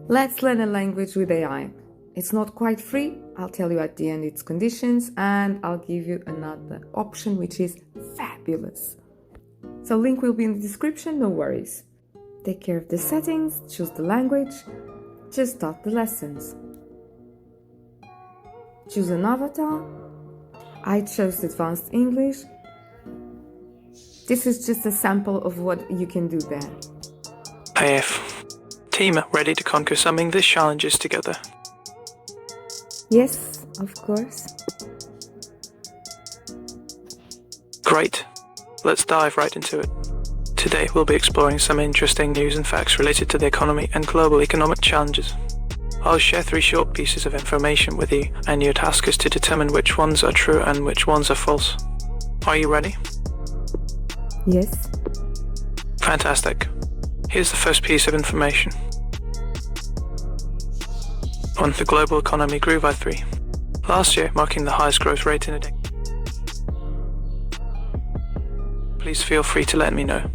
Let's learn a language with AI. It's not quite free. I'll tell you at the end its conditions, and I'll give you another option which is fabulous. So link will be in the description, no worries. Take care of the settings, choose the language, just start the lessons. Choose an avatar. I chose Advanced English. This is just a sample of what you can do there. AF. Team ready to conquer some English challenges together. Yes, of course. Great. Let's dive right into it. Today we'll be exploring some interesting news and facts related to the economy and global economic challenges. I'll share 3 short pieces of information with you, and your task is to determine which ones are true and which ones are false. Are you ready? Yes. Fantastic. Here's the first piece of information. The global economy grew by 3 last year, marking the highest growth rate in a decade. Please feel free to let me know.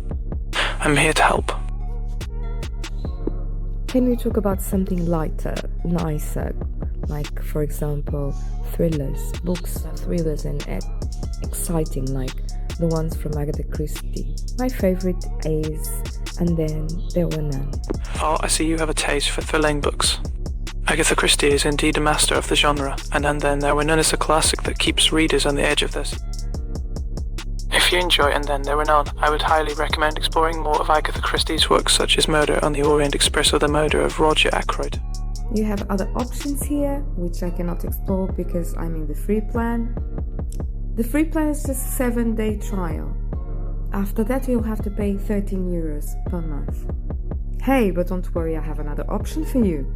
I'm here to help. Can we talk about something lighter, nicer, like, for example, thrillers, books, thrillers and exciting, like the ones from Agatha Christie. My favorite is And Then There Were None. Oh, I see you have a taste for thrilling books. Agatha Christie is indeed a master of the genre, and Then There Were None is a classic that keeps readers on the edge of this. If you enjoy And Then There Were None, I would highly recommend exploring more of Agatha Christie's works such as Murder on the Orient Express or The Murder of Roger Ackroyd. You have other options here, which I cannot explore because I'm in the free plan. The free plan is just a 7-day trial. After that, you'll have to pay €13 per month. Hey, but don't worry, I have another option for you.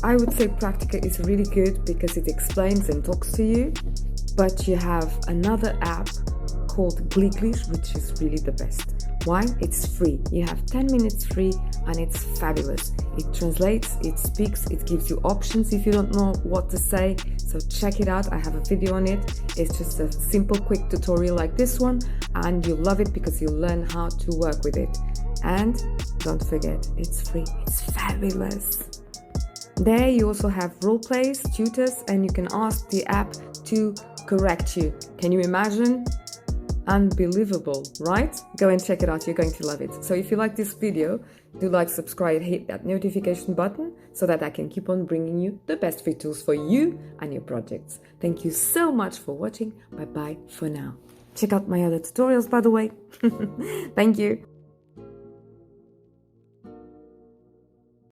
I would say Praktika is really good because it explains and talks to you, but you have another app called Gliglish, which is really the best. Why? It's free. You have 10 minutes free and it's fabulous. It translates, it speaks, it gives you options if you don't know what to say. So check it out. I have a video on it. It's just a simple, quick tutorial like this one, and you'll love it because you'll learn how to work with it. And don't forget, it's free. It's fabulous. There you also have role plays, tutors, and you can ask the app to correct you. Can you imagine? Unbelievable, right? Go and check it out, you're going to love it. So if you like this video, do like, subscribe, hit that notification button so that I can keep on bringing you the best free tools for you and your projects. Thank you so much for watching. Bye bye for now. Check out my other tutorials, by the way. Thank you.